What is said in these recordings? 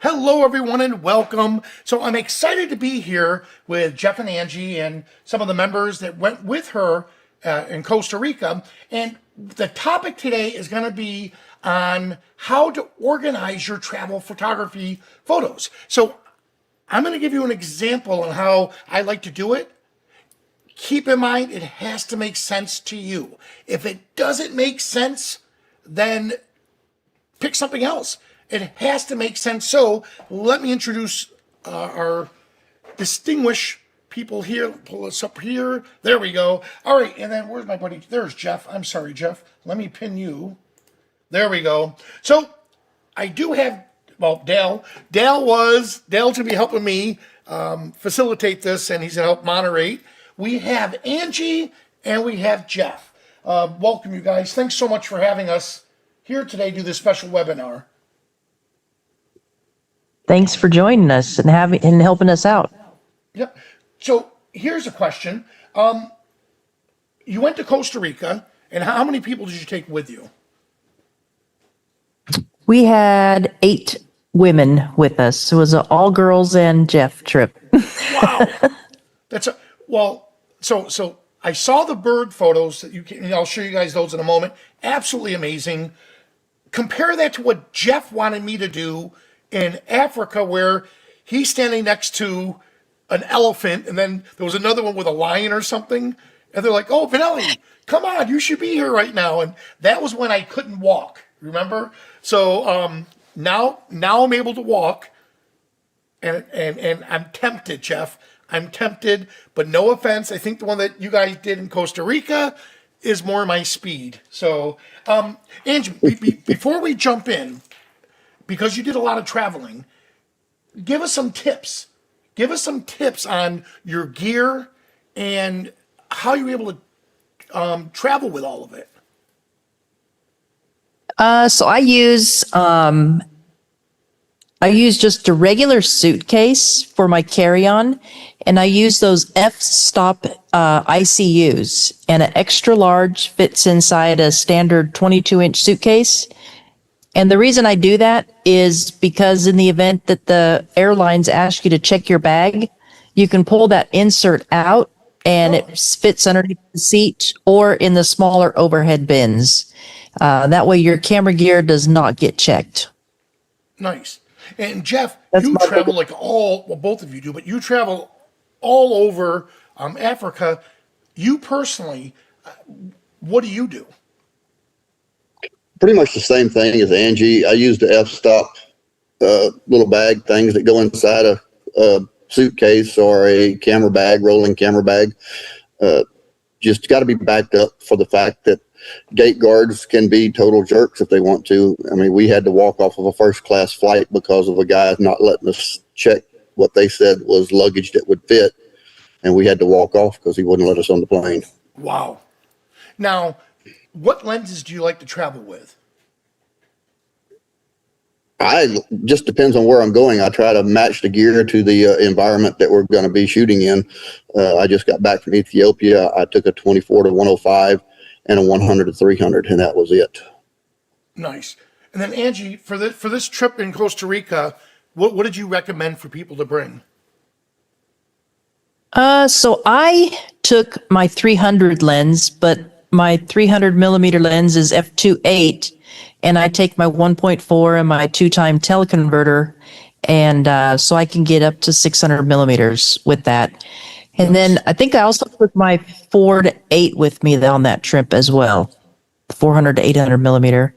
Hello, everyone, and welcome. So I'm excited to be here with Jeff and Angie and some of the members that went with her in Costa Rica. And the topic today is going to be on how to organize your travel photography photos. So I'm going to give you an example on how I like to do it. Keep in mind, it has to make sense to you. If it doesn't make sense, then pick something else. It has to make sense. So let me introduce our distinguished people here. Pull us up here. There we go. All right, and then where's my buddy? There's Jeff. I'm sorry, Jeff. Let me pin you. There we go. So I do have, well, Dale. Dale to be helping me facilitate this, and he's going to help moderate. We have Angie and we have Jeff. Welcome, you guys. Thanks so much for having us here today to do this special webinar. Thanks for joining us and helping us out. Yep. So here's a question. You went to Costa Rica, and how many people did you take with you? We had 8 women with us. It was an all girls and Jeff trip. Wow. So I saw the bird photos that you can, I'll show you guys those in a moment. Absolutely amazing. Compare that to what Jeff wanted me to do in Africa, where he's standing next to an elephant, and then there was another one with a lion or something, and they're like, "Oh, Vanelli, come on, you should be here right now." And that was when I couldn't walk, remember? So now I'm able to walk, and I'm tempted, Jeff. I'm tempted, but no offense. I think the one that you guys did in Costa Rica is more my speed. So, Angie, before we jump in, because you did a lot of traveling, give us some tips. Give us some tips on your gear and how you were able to travel with all of it. So I use just a regular suitcase for my carry-on, and I use those f-stop ICUs, and an extra large fits inside a standard 22-inch suitcase. And the reason I do that is because in the event that the airlines ask you to check your bag, you can pull that insert out and it fits underneath the seat or in the smaller overhead bins. That way your camera gear does not get checked. Nice. And Jeff, you travel like both of you do, but you travel all over Africa. You personally, what do you do? Pretty much the same thing as Angie. I use the f-stop little bag things that go inside a suitcase or a camera bag, rolling camera bag. Just got to be backed up for the fact that gate guards can be total jerks if they want to. I mean, we had to walk off of a first-class flight because of a guy not letting us check what they said was luggage that would fit, and we had to walk off because he wouldn't let us on the plane. Wow. Now, what lenses do you like to travel with? Just depends on where I'm going. I try to match the gear to the environment that we're going to be shooting in. I just got back from Ethiopia. I took a 24 to 105 and a 100 to 300, and that was it. Nice. And then Angie, for this trip in Costa Rica, what did you recommend for people to bring? So I took my 300 lens, but my 300 millimeter lens is f2.8, and I take my 1.4 and my 2-time teleconverter, and so I can get up to 600 millimeters with that. And then I think I also took my 4 to 8 with me on that trip as well, 400 to 800 millimeter,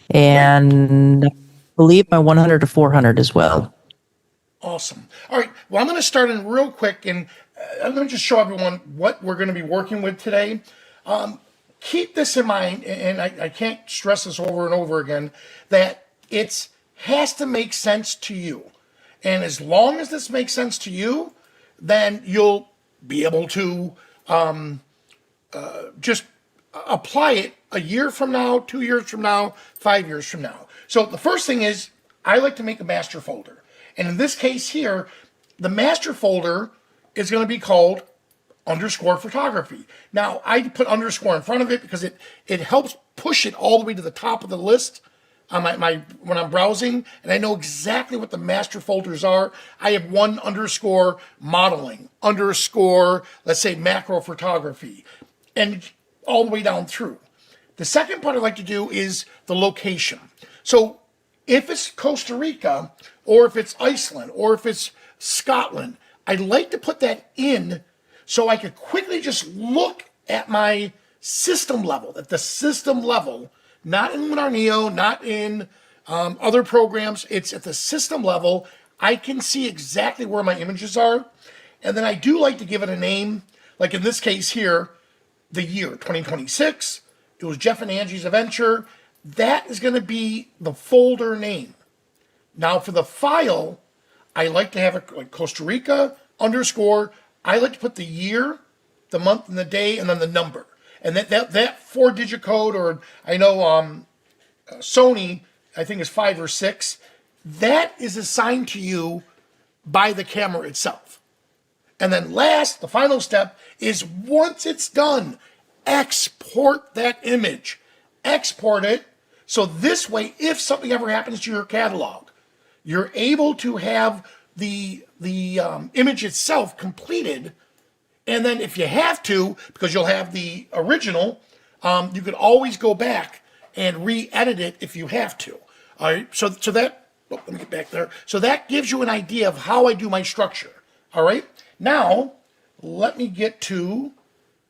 and I believe my 100 to 400 as well. Awesome. All right. Well, I'm going to start in real quick, and I'm going to just show everyone what we're going to be working with today. Keep this in mind, and I can't stress this over and over again, that it has to make sense to you. And as long as this makes sense to you, then you'll be able to just apply it a year from now, 2 years from now, 5 years from now. So the first thing is, I like to make a master folder. And in this case here, the master folder is going to be called underscore photography. Now, I put underscore in front of it because it helps push it all the way to the top of the list on my when I'm browsing, and I know exactly what the master folders are. I have one underscore modeling, underscore, let's say macro photography, and all the way down through. The second part I like to do is the location. So if it's Costa Rica, or if it's Iceland, or if it's Scotland, I like to put that in so I could quickly just look at my system level, at the system level, not in Luminar Neo, not in other programs. It's at the system level. I can see exactly where my images are. And then I do like to give it a name, like in this case here, the year 2026. It was Jeff and Angie's Adventure. That is going to be the folder name. Now for the file, I like to have it like Costa Rica underscore. I like to put the year, the month, and the day, and then the number. And that 4-digit code, or I know Sony, I think is 5 or 6. That is assigned to you by the camera itself. And then last, the final step is once it's done, export that image. Export it. So this way, if something ever happens to your catalog, you're able to have the image itself completed. And then if you have to, because you'll have the original, you can always go back and re-edit it if you have to. All right, so that, let me get back there. So that gives you an idea of how I do my structure. All right, now let me get to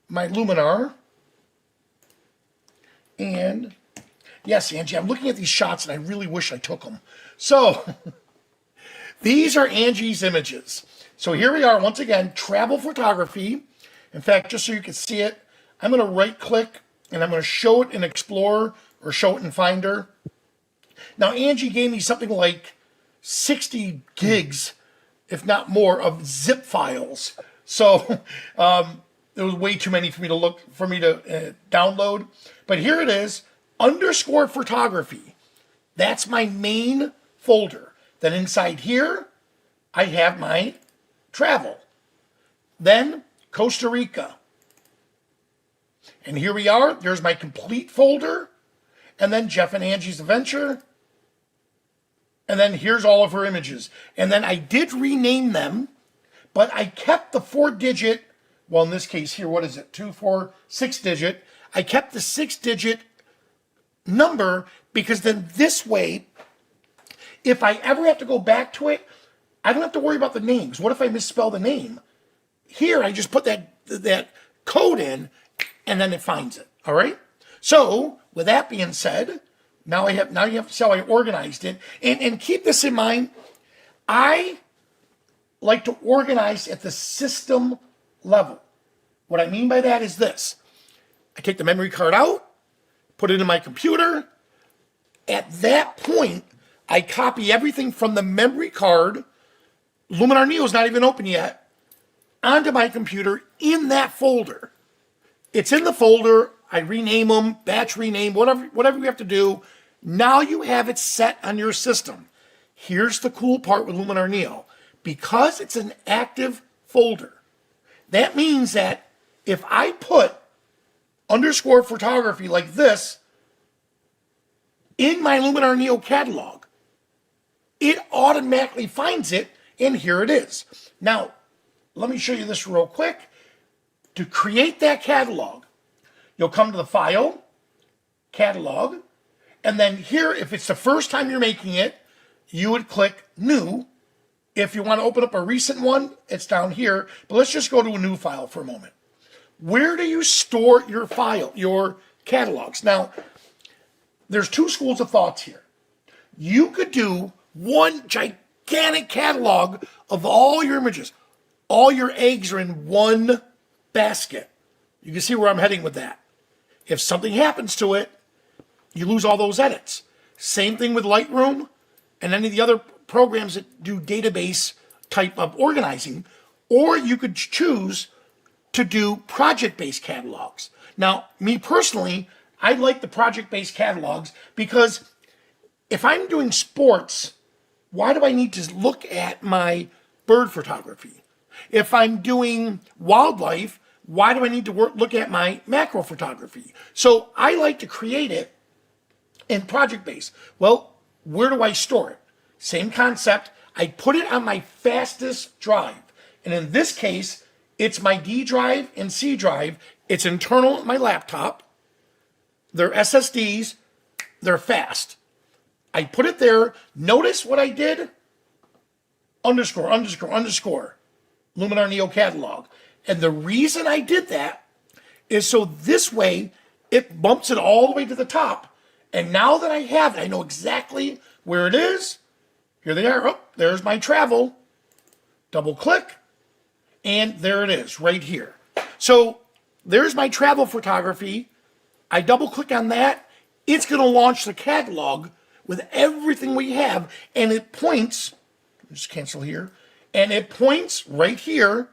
my Luminar. And yes, Angie, I'm looking at these shots and I really wish I took them. So these are Angie's images. So here we are, once again, travel photography. In fact, just so you can see it, I'm going to right click and I'm going to show it in Explorer or show it in Finder. Now, Angie gave me something like 60 gigs, if not more, of zip files. So it was way too many for me to download. But here it is, underscore photography. That's my main folder. Then inside here, I have my travel. Then Costa Rica. And here we are. There's my complete folder. And then Jeff and Angie's Adventure. And then here's all of her images. And then I did rename them, but I kept the 4-digit, well, in this case here, what is it? 2, 4, 6-digit. I kept the 6-digit number because then this way, if I ever have to go back to it, I don't have to worry about the names. What if I misspell the name? Here, I just put that code in, and then it finds it. All right. So with that being said, now you have to see how I organized it, and keep this in mind. I like to organize at the system level. What I mean by that is this: I take the memory card out, put it in my computer. At that point, I copy everything from the memory card. Luminar Neo is not even open yet, onto my computer in that folder. It's in the folder. I rename them, batch rename, whatever you have to do. Now you have it set on your system. Here's the cool part with Luminar Neo. Because it's an active folder, that means that if I put underscore photography like this in my Luminar Neo catalog, it automatically finds it, and here it is. Now, let me show you this real quick. To create that catalog, you'll come to the File, Catalog, and then here, if it's the first time you're making it, you would click New. If you want to open up a recent one, it's down here. But let's just go to a new file for a moment. Where do you store your file, your catalogs? Now, there's two schools of thoughts here. You could do one gigantic catalog of all your images. All your eggs are in one basket. You can see where I'm heading with that. If something happens to it, you lose all those edits. Same thing with Lightroom and any of the other programs that do database type of organizing. Or you could choose to do project-based catalogs. Now, me personally, I like the project-based catalogs because if I'm doing sports, why do I need to look at my bird photography? If I'm doing wildlife, why do I need to look at my macro photography? So I like to create it in project base. Well, where do I store it? Same concept. I put it on my fastest drive. And in this case, it's my D drive and C drive. It's internal at my laptop. They're SSDs. They're fast. I put it there. Notice what I did? Underscore, underscore, underscore. Luminar Neo catalog. And the reason I did that is so this way it bumps it all the way to the top. And now that I have it, I know exactly where it is. Here they are. Oh, there's my travel. Double click. And there it is right here. So there's my travel photography. I double click on that. It's going to launch the catalog with everything we have. And it points, just cancel here. And it points right here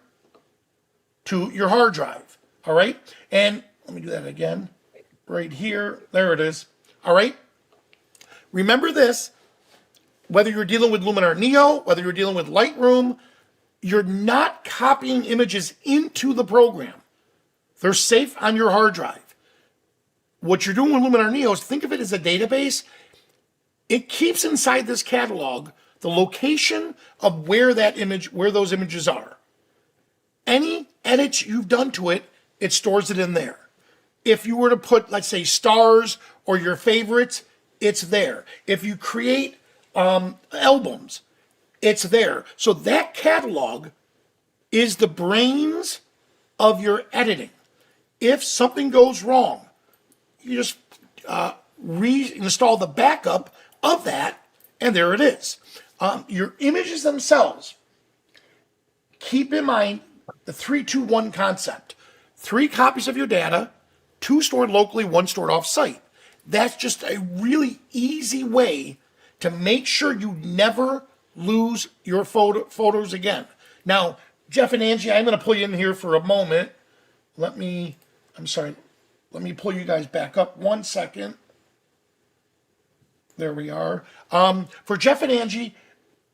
to your hard drive. All right. And let me do that again. Right here. There it is. All right. Remember this. Whether you're dealing with Luminar Neo, whether you're dealing with Lightroom, you're not copying images into the program. They're safe on your hard drive. What you're doing with Luminar Neo is think of it as a database. It keeps inside this catalog the location of where those images are. Any edits you've done to it, it stores it in there. If you were to put, let's say, stars or your favorites, it's there. If you create albums, it's there. So that catalog is the brains of your editing. If something goes wrong, you just reinstall the backup of that, and there it is. Your images themselves, keep in mind the 3-2-1 concept. 3 copies of your data, 2 stored locally, 1 stored off-site. That's just a really easy way to make sure you never lose your photos again. Now, Jeff and Angie, I'm going to pull you in here for a moment. Let me pull you guys back up 1 second. There we are. For Jeff and Angie,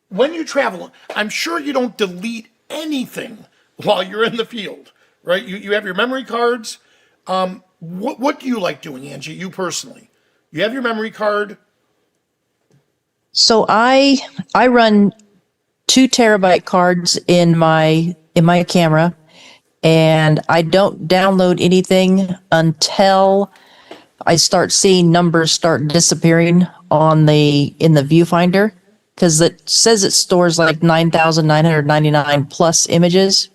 when you travel, I'm sure you don't delete anything while you're in the field, right? You have your memory cards. What do you like doing, Angie, you personally? You have your memory card. So I run 2 terabyte cards in my camera, and I don't download anything until I start seeing numbers start disappearing in the viewfinder, because it says it stores like 9,999 plus images.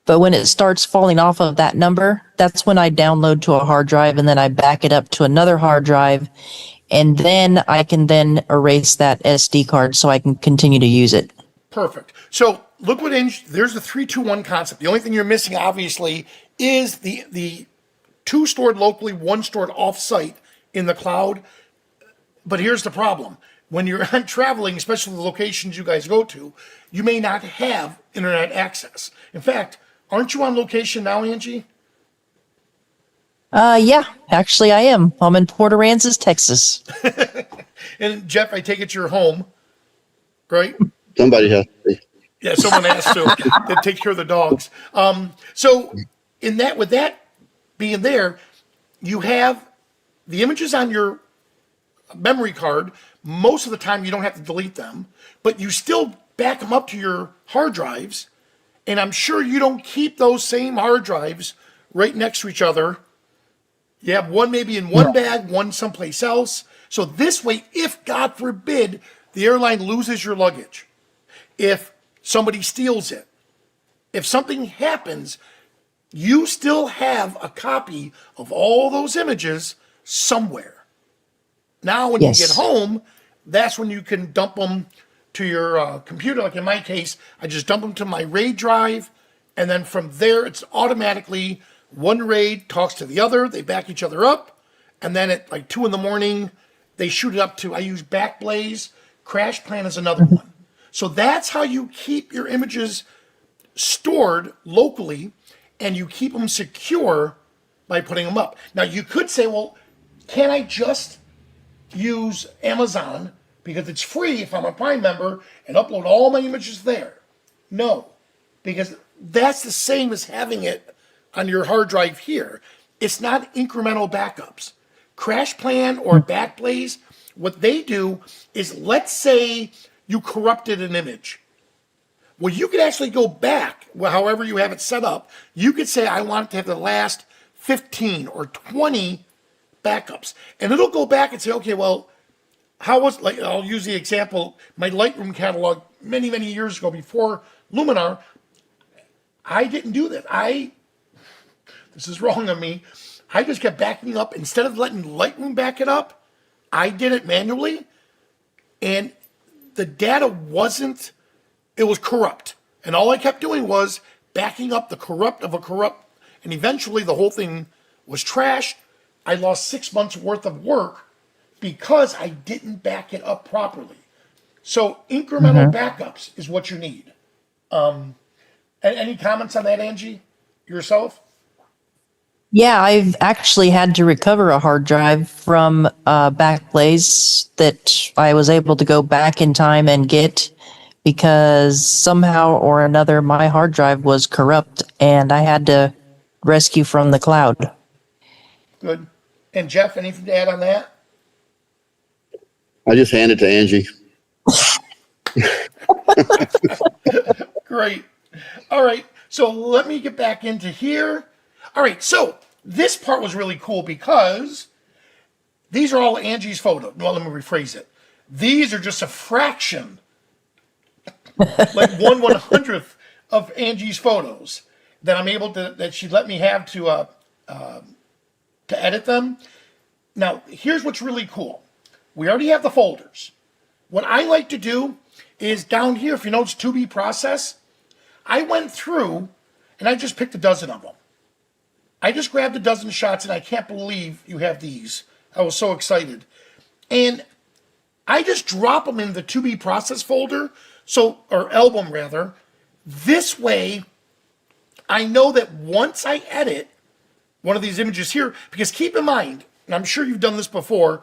But when it starts falling off of that number, that's when I download to a hard drive, and then I back it up to another hard drive, and then I can then erase that SD card so I can continue to use it. Perfect. So look what there's the 3-2-1 concept. The only thing you're missing, obviously, is the 2 stored locally, 1 stored off-site in the cloud. But here's the problem. When you're traveling, especially the locations you guys go to, you may not have internet access. In fact, aren't you on location now, Angie? Yeah, actually I am. I'm in Port Aransas, Texas. And Jeff, I take it you're home, right? Somebody has to be. Yeah, someone has to. That takes care of the dogs. So with that being there, you have the images on your memory card. Most of the time you don't have to delete them, but you still back them up to your hard drives. And I'm sure you don't keep those same hard drives right next to each other. You have one maybe in one bag, one someplace else. So this way, if God forbid the airline loses your luggage, if somebody steals it, if something happens, you still have a copy of all those images somewhere. Now, when you get home, that's when you can dump them to your computer. Like in my case, I just dump them to my RAID drive, and then from there, it's automatically one RAID talks to the other. They back each other up, and then at like 2 a.m, they shoot it up to, I use Backblaze. Crash Plan is another one. So that's how you keep your images stored locally, and you keep them secure by putting them up. Now, you could say, well, can I just use Amazon because it's free if I'm a Prime member and upload all my images there? No, because that's the same as having it on your hard drive here. It's not incremental backups. Crash Plan or Backblaze, what they do is, let's say you corrupted an image. Well, you could actually go back, well, however you have it set up. You could say, I want it to have the last 15 or 20 backups. And it'll go back and say, okay, well, how was, like, I'll use the example, my Lightroom catalog many, many years ago before Luminar, I didn't do that. This is wrong of me. I just kept backing up. Instead of letting Lightroom back it up, I did it manually. And the data wasn't, it was corrupt. And all I kept doing was backing up the corrupt of a corrupt. And eventually the whole thing was trashed. I lost 6 months worth of work because I didn't back it up properly. So incremental backups is what you need. Any comments on that, Angie, yourself? Yeah, I've actually had to recover a hard drive from Backblaze that I was able to go back in time and get because somehow or another my hard drive was corrupt and I had to rescue from the cloud. Good. And Jeff, anything to add on that? I just hand it to Angie. Great. All right. So let me get back into here. All right. So this part was really cool because these are all Angie's photos. Well, let me rephrase it. These are just a fraction, like 1/100th of Angie's photos that I'm able to, that she let me have to edit them. Now, here's what's really cool. We already have the folders. What I like to do is down here, if you notice to be process, I went through and I just picked a dozen of them. I just grabbed a dozen shots and I can't believe you have these. I was so excited. And I just drop them in the to be process folder, or album rather. This way, I know that once I edit one of these images here, because keep in mind, and I'm sure you've done this before,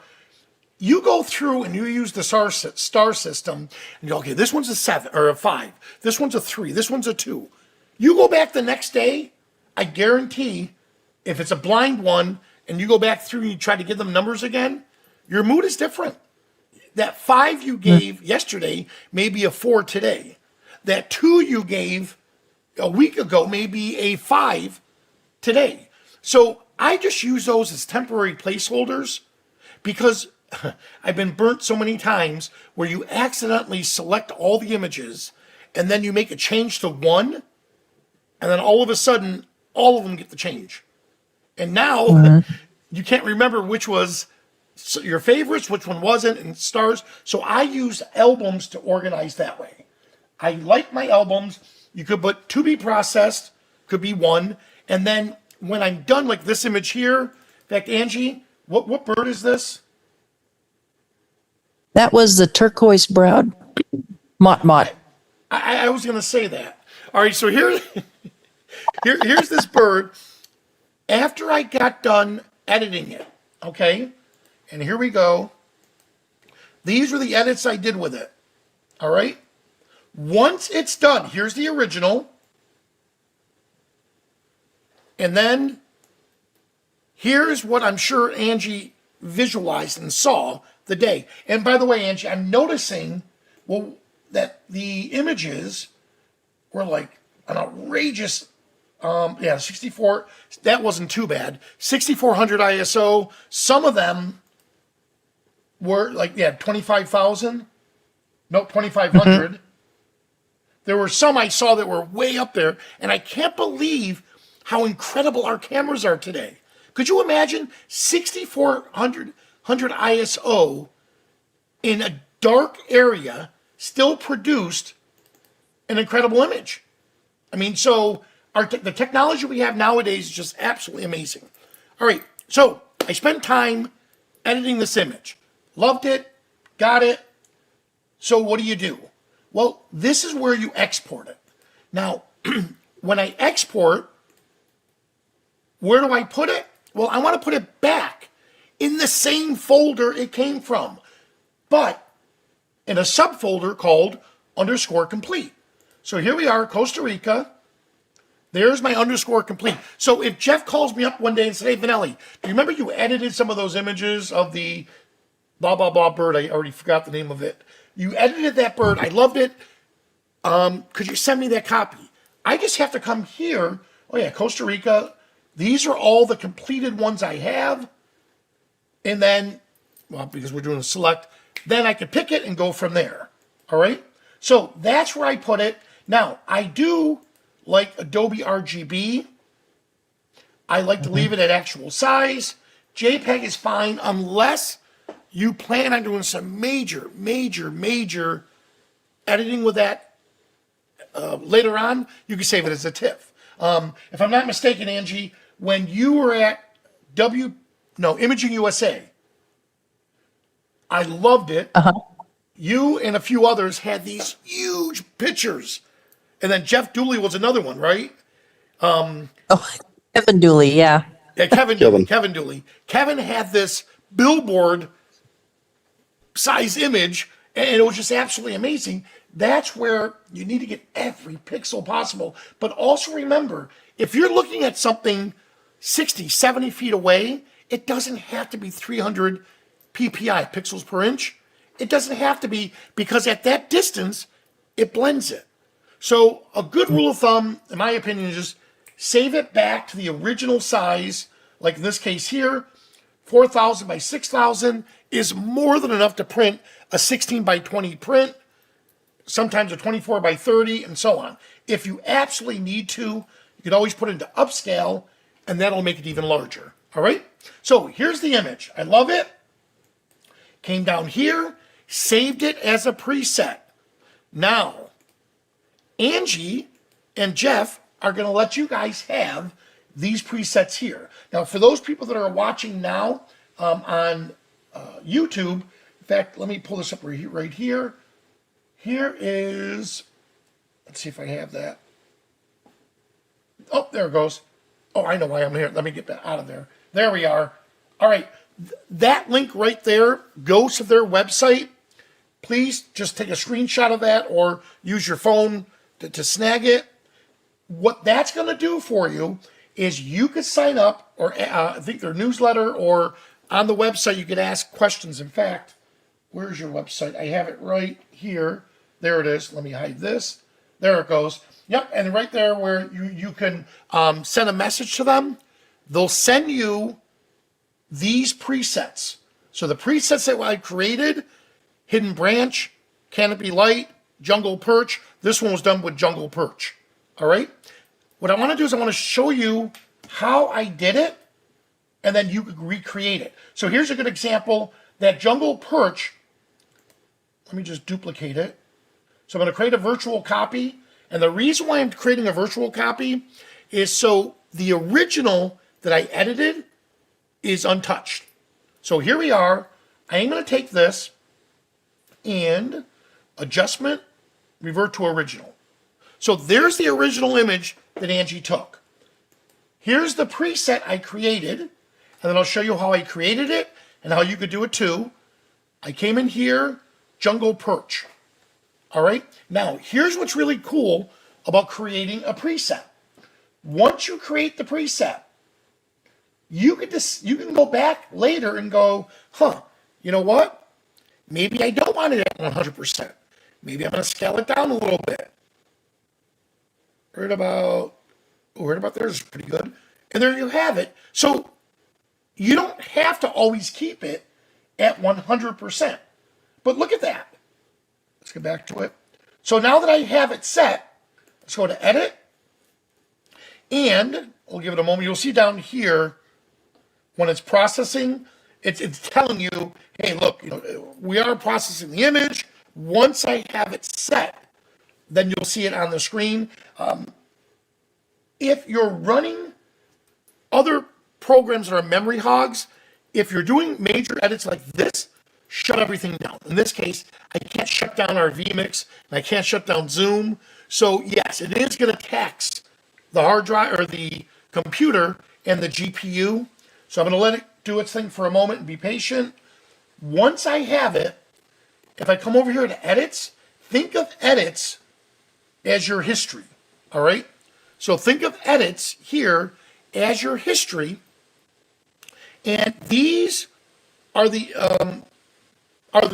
you go through and you use the star system and you go, okay, this one's a 7 or a 5. This one's a 3. This one's a 2. You go back the next day, I guarantee if it's a blind one and you go back through and you try to give them numbers again, your mood is different. That 5 you gave yesterday may be a 4 today. That 2 you gave a week ago may be a 5 today. So I just use those as temporary placeholders because I've been burnt so many times where you accidentally select all the images and then you make a change to one and then all of a sudden all of them get the change. And now you can't remember which was your favorites, which one wasn't, and stars. So I use albums to organize that way. I like my albums. You could put to be processed, could be 1. And then when I'm done, like this image here, in fact, Angie, what bird is this? That was the turquoise browed mott. I was going to say that. All right, so here's this bird after I got done editing it, okay? And here we go. These are the edits I did with it, all right? Once it's done, here's the original. And then here's what I'm sure Angie visualized and saw the day. And by the way, Angie, I'm noticing that the images were like an outrageous, 64. That wasn't too bad. 6400 ISO. Some of them were like 25,000. No, 2500. There were some I saw that were way up there, and I can't believe how incredible our cameras are today. Could you imagine 6400 ISO in a dark area still produced an incredible image? I mean, so the technology we have nowadays is just absolutely amazing. All right, so I spent time editing this image. Loved it, got it. So what do? Well, this is where you export it. Now, when I export, where do I put it? Well, I want to put it back in the same folder it came from, but in a subfolder called _complete. So here we are, Costa Rica. There's my underscore complete. So if Jeff calls me up one day and says, hey, Vanelli, do you remember you edited some of those images of the blah, blah, blah bird? I already forgot the name of it. You edited that bird. I loved it. Could you send me that copy? I just have to come here. Oh, yeah, Costa Rica. These are all the completed ones I have. And then, well, because we're doing a select, then I can pick it and go from there. All right? So that's where I put it. Now, I do like Adobe RGB. I like to leave it at actual size. JPEG is fine unless you plan on doing some major editing with that later on. You can save it as a TIFF. If I'm not mistaken, Angie, when you were at Imaging USA, I loved it. You and a few others had these huge pictures. And then Jeff Dooley was another one, right? Oh, Kevin Dooley, yeah. Yeah, Kevin Dooley. Kevin had this billboard size image, and it was just absolutely amazing. That's where you need to get every pixel possible. But also remember, if you're looking at something 60, 70 feet away, it doesn't have to be 300 PPI, pixels per inch. It doesn't have to be, because at that distance, it blends it. So a good rule of thumb, in my opinion, is just save it back to the original size. Like in this case here, 4,000 by 6,000 is more than enough to print a 16 by 20 print, sometimes a 24 by 30, and so on. If you absolutely need to, you can always put it into upscale, and that'll make it even larger. All right? So here's the image. I love it. Came down here, saved it as a preset. Now, Angie and Jeff are going to let you guys have these presets here. Now, for those people that are watching now on YouTube, in fact, let me pull this up right here. Here is, let's see if I have that. Oh, there it goes. Oh, I know why I'm here. Let me get that out of there. There we are. All right. That link right there goes to their website. Please just take a screenshot of that or use your phone to snag it. What that's going to do for you is you could sign up, or I think their newsletter, or on the website you could ask questions. In fact, where's your website? I have it right here. There it is. Let me hide this. There it goes. Yep, and right there where you can send a message to them, they'll send you these presets. So the presets that I created, Hidden Branch, Canopy Light, Jungle Perch. This one was done with Jungle Perch. All right? What I want to do is I want to show you how I did it, and then you could recreate it. So here's a good example. That Jungle Perch, let me just duplicate it. So I'm going to create a virtual copy. And the reason why I'm creating a virtual copy is so the original that I edited is untouched. So here we are. I am going to take this and adjustment, revert to original. So there's the original image that Angie took. Here's the preset I created, and then I'll show you how I created it and how you could do it too. I came in here, Jungle Perch. All right. Now, here's what's really cool about creating a preset. Once you create the preset, you can go back later and go, you know what? Maybe I don't want it at 100%. Maybe I'm going to scale it down a little bit. Right about there is pretty good. And there you have it. So you don't have to always keep it at 100%. But look at that. Let's get back to it. So now that I have it set, let's go to edit. And we'll give it a moment. You'll see down here when it's processing, it's telling you, hey, look, we are processing the image. Once I have it set, then you'll see it on the screen. If you're running other programs that are memory hogs, if you're doing major edits like this, shut everything down. In this case, I can't shut down our vMix, and I can't shut down Zoom. So yes, it is going to tax the hard drive or the computer and the GPU. So I'm going to let it do its thing for a moment and be patient. Once I have it, if I come over here to edits, think of edits as your history. All right. So think of edits here as your history, and these are the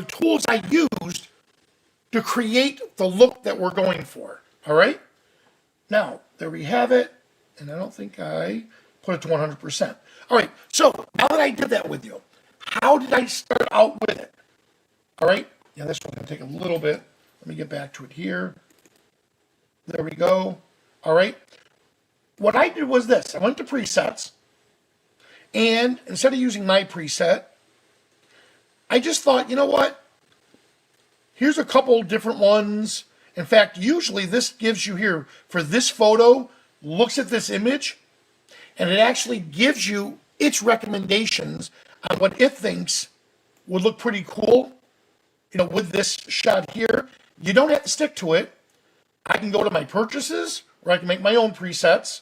tools I used to create the look that we're going for. All right. Now there we have it, and I don't think I put it to 100%. All right. So now that I did that with you, how did I start out with it? All right. Yeah, this one's gonna take a little bit. Let me get back to it here. There we go. All right. What I did was this. I went to presets, and instead of using my preset, I just thought, you know what? Here's a couple different ones. In fact, usually this gives you here for this photo, looks at this image, and it actually gives you its recommendations on what it thinks would look pretty cool, with this shot here. You don't have to stick to it. I can go to my purchases, or I can make my own presets.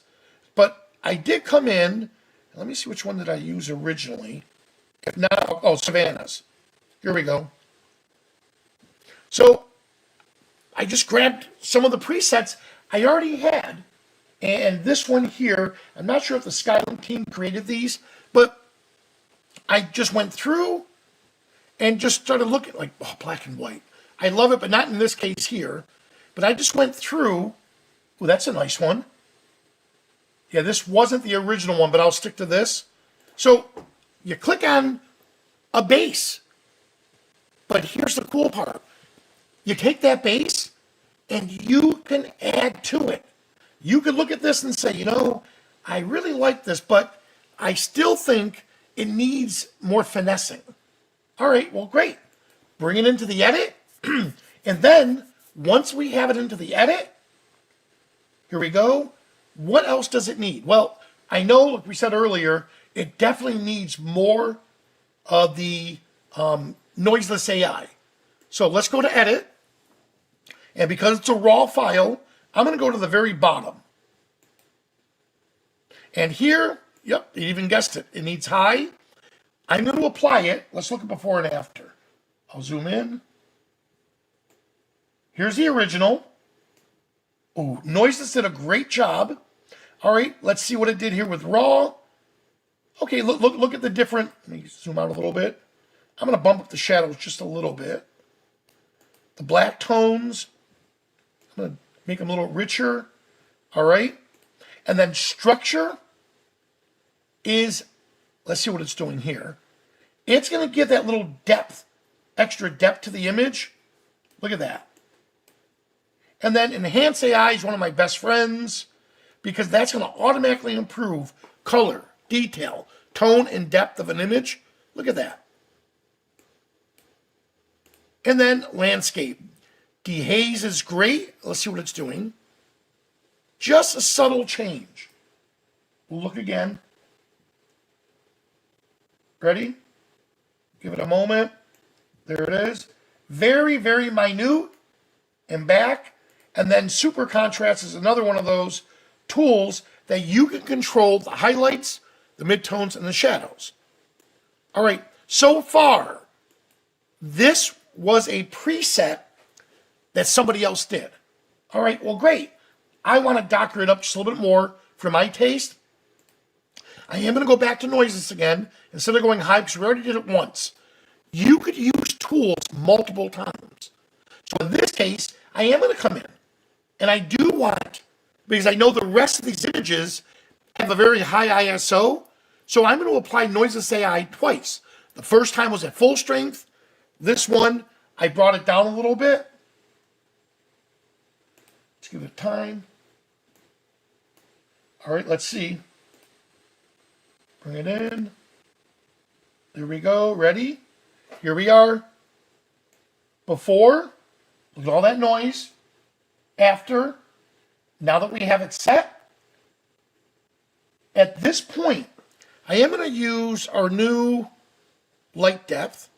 But I did come in, let me see which one did I use originally. If not, Savannah's. Here we go. So I just grabbed some of the presets I already had. And this one here, I'm not sure if the Skylink team created these, but I just went through and just started looking like, black and white. I love it, but not in this case here. But I just went through. Oh, that's a nice one. Yeah, this wasn't the original one, but I'll stick to this. So you click on a base. But here's the cool part. You take that base and you can add to it. You could look at this and say, I really like this, but I still think it needs more finessing. All right, well, great. Bring it into the edit. And then once we have it into the edit, here we go. What else does it need? Well, I know, like we said earlier, it definitely needs more of the noiseless AI. So let's go to edit. And because it's a raw file, I'm going to go to the very bottom. And here, yep, you even guessed it. It needs high. I'm going to apply it. Let's look at before and after. I'll zoom in. Here's the original. Oh, Noiseless did a great job. All right, let's see what it did here with raw. Okay, look at the different. Let me zoom out a little bit. I'm going to bump up the shadows just a little bit. The black tones, I'm going to make them a little richer. All right, and then structure is, let's see what it's doing here. It's going to give that little depth, extra depth to the image. Look at that. And then Enhance AI is one of my best friends because that's going to automatically improve color, detail, tone, and depth of an image. Look at that. And then Landscape. Dehaze is great. Let's see what it's doing. Just a subtle change. We'll look again. Ready? Give it a moment. There it is. Very, very minute and back. And then Super Contrast is another one of those tools that you can control the highlights, the midtones, and the shadows. All right, so far, this was a preset that somebody else did. All right, well, great. I want to docker it up just a little bit more for my taste. I am going to go back to noises again instead of going high because we already did it once. You could use tools multiple times. So in this case, I am going to come in and I do want, because I know the rest of these images have a very high ISO, so I'm going to apply Noiseless AI twice. The first time was at full strength. This one, I brought it down a little bit. Let's give it time. All right, let's see. Bring it in. There we go. Ready? Here we are. Before, look at all that noise. After, now that we have it set, at this point, I am going to use our new light depth.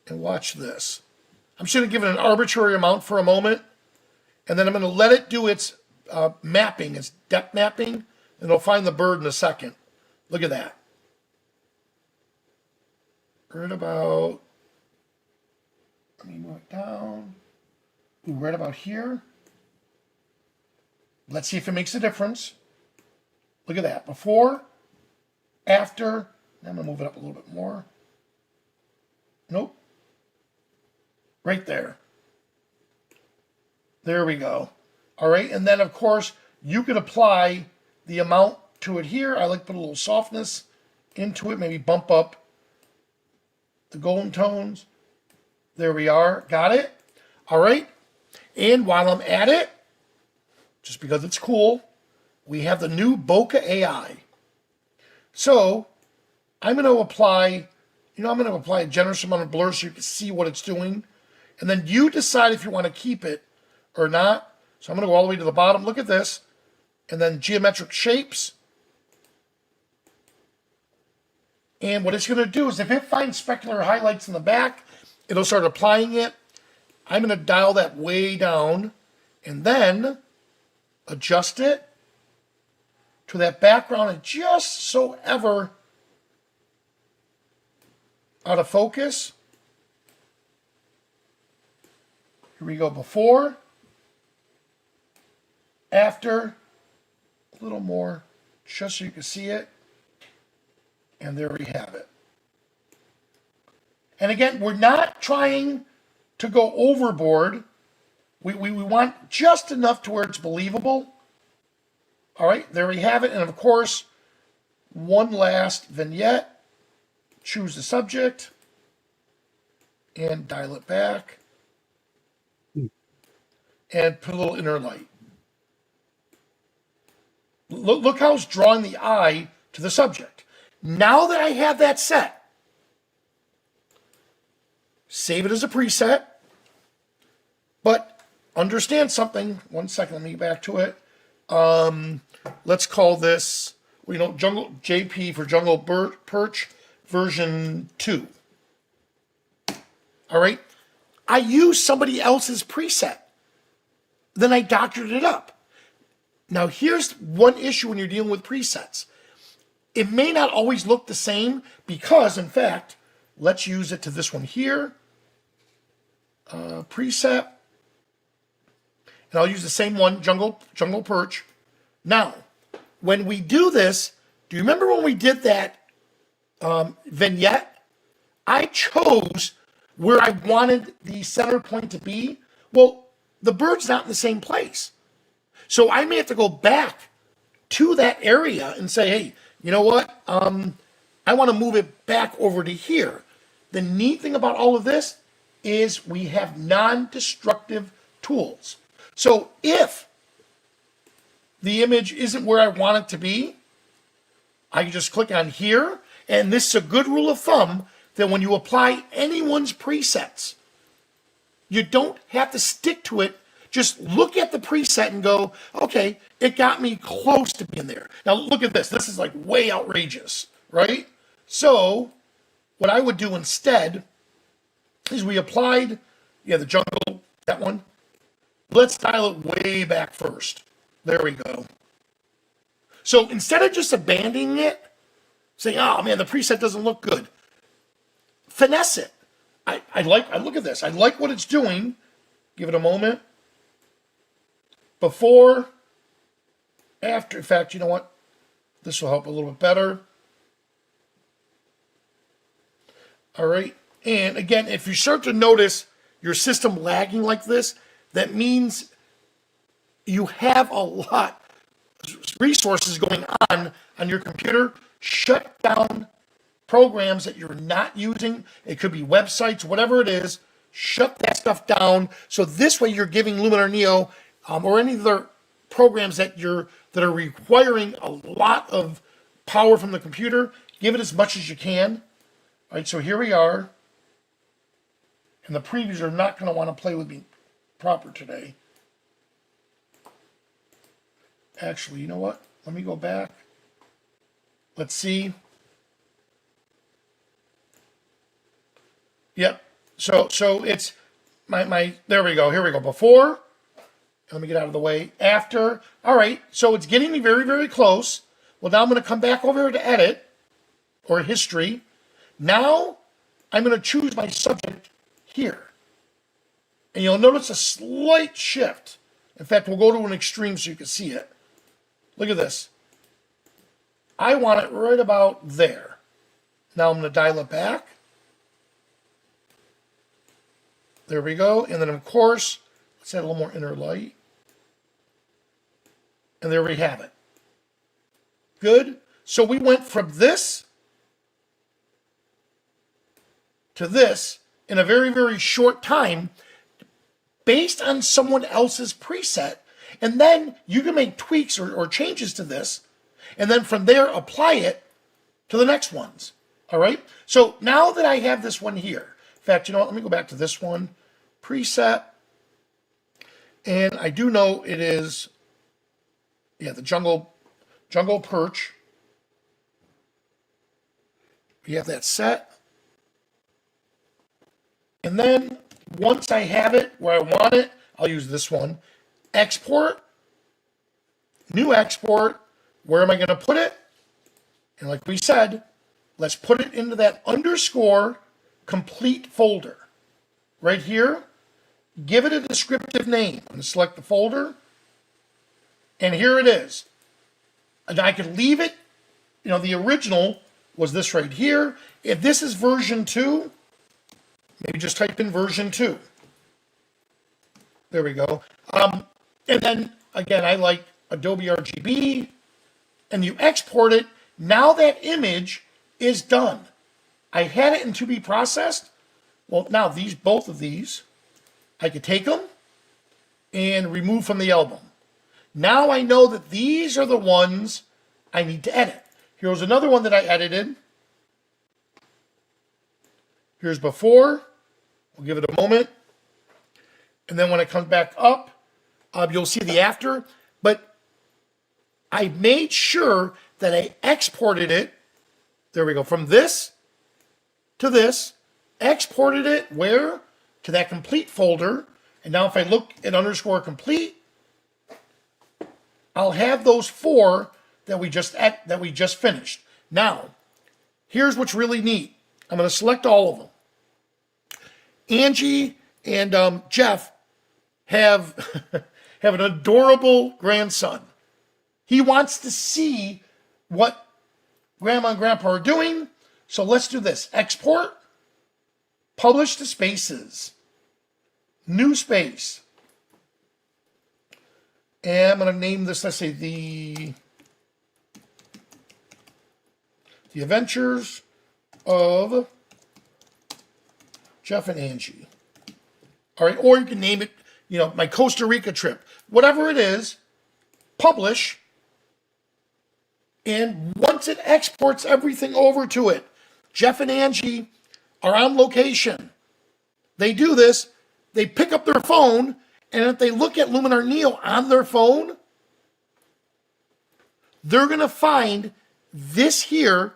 And watch this. I'm just going to give it an arbitrary amount for a moment. And then I'm going to let it do its mapping, its depth mapping. And it'll find the bird in a second. Look at that. Right about, let me move it down. Ooh, right about here. Let's see if it makes a difference. Look at that. Before, after. I'm going to move it up a little bit more. Nope. Right there. There we go. All right. And then, of course, you can apply the amount to it here. I like to put a little softness into it. Maybe bump up the golden tones. There we are. Got it? All right. And while I'm at it, just because it's cool, we have the new Bokeh AI. So I'm going to apply, I'm going to apply a generous amount of blur so you can see what it's doing. And then you decide if you want to keep it or not. So I'm going to go all the way to the bottom. Look at this. And then geometric shapes. And what it's going to do is if it finds specular highlights in the back, it'll start applying it. I'm going to dial that way down and then adjust it to that background and just so ever out of focus. Here we go. Before, after, a little more, just so you can see it. And there we have it. And again, we're not trying to go overboard. We want just enough to where it's believable. All right, there we have it. And of course, one last vignette. Choose the subject and dial it back. And put a little inner light. Look how it's drawing the eye to the subject. Now that I have that set, save it as a preset, but understand something. 1 second, let me get back to it. Let's call this, Jungle JP for Jungle Perch version 2. All right. I used somebody else's preset. Then I doctored it up. Now here's one issue when you're dealing with presets. It may not always look the same because, in fact, let's use it to this one here. Preset. And I'll use the same one, Jungle Perch. Now, when we do this, do you remember when we did that vignette? I chose where I wanted the center point to be. Well, the bird's not in the same place. So I may have to go back to that area and say, hey, you know what? I want to move it back over to here. The neat thing about all of this is we have non-destructive tools. So if the image isn't where I want it to be, I can just click on here. And this is a good rule of thumb that when you apply anyone's presets, you don't have to stick to it. Just look at the preset and go, okay, it got me close to being there. Now look at this. This is like way outrageous, right? So what I would do instead is we applied, the jungle, that one. Let's dial it way back first. There we go. So instead of just abandoning it, saying, oh man, the preset doesn't look good, finesse it. I look at this. I like what it's doing. Give it a moment. Before, after. In fact, you know what? This will help a little bit better. All right. And again, if you start to notice your system lagging like this, that means you have a lot of resources going on your computer. Shut down programs that you're not using. It could be websites, whatever it is. Shut that stuff down. So this way you're giving Luminar Neo or any other programs that are requiring a lot of power from the computer, give it as much as you can. All right, so here we are. And the previews are not going to want to play with me proper today. Actually, you know what? Let me go back. Let's see. Yep. So it's my there we go. Here we go. Before. Let me get out of the way. After. All right. So it's getting me very, very close. Well, now I'm going to come back over here to edit or history. Now I'm going to choose my subject here. And you'll notice a slight shift. In fact, we'll go to an extreme so you can see it. Look at this. I want it right about there. Now I'm going to dial it back. There we go. And then, of course, let's add a little more inner light. And there we have it. Good. So we went from this to this in a very, very short time based on someone else's preset. And then you can make tweaks or changes to this. And then from there, apply it to the next ones. All right. So now that I have this one here, in fact, you know what? Let me go back to this one. Preset. And I do know it is, yeah, the jungle perch. We have that set. And then once I have it where I want it, I'll use this one. Export. New export. Where am I going to put it? And like we said, let's put it into that underscore complete folder. Right here. Give it a descriptive name. I'm going to select the folder. And here it is. And I could leave it, you know, the original was this right here. If this is version 2, maybe just type in version 2. There we go. And then, again, I like Adobe RGB. And you export it. Now that image is done. I had it in to be processed. Well, now both of these, I could take them and remove from the album. Now I know that these are the ones I need to edit. Here's another one that I edited. Here's before. We'll give it a moment. And then when it comes back up, you'll see the after. But I made sure that I exported it. There we go. From this to this. Exported it where? To that complete folder. And now if I look at underscore complete, I'll have those 4 that we just finished. Now, here's what's really neat. I'm going to select all of them. Angie and Jeff have an adorable grandson. He wants to see what Grandma and Grandpa are doing. So let's do this. Export. Publish to spaces. New space. And I'm going to name this, let's say, the Adventures of Jeff and Angie. All right, or you can name it, you know, my Costa Rica trip. Whatever it is, publish. And once it exports everything over to it, Jeff and Angie are on location. They do this, they pick up their phone, and if they look at Luminar Neo on their phone, they're going to find this here.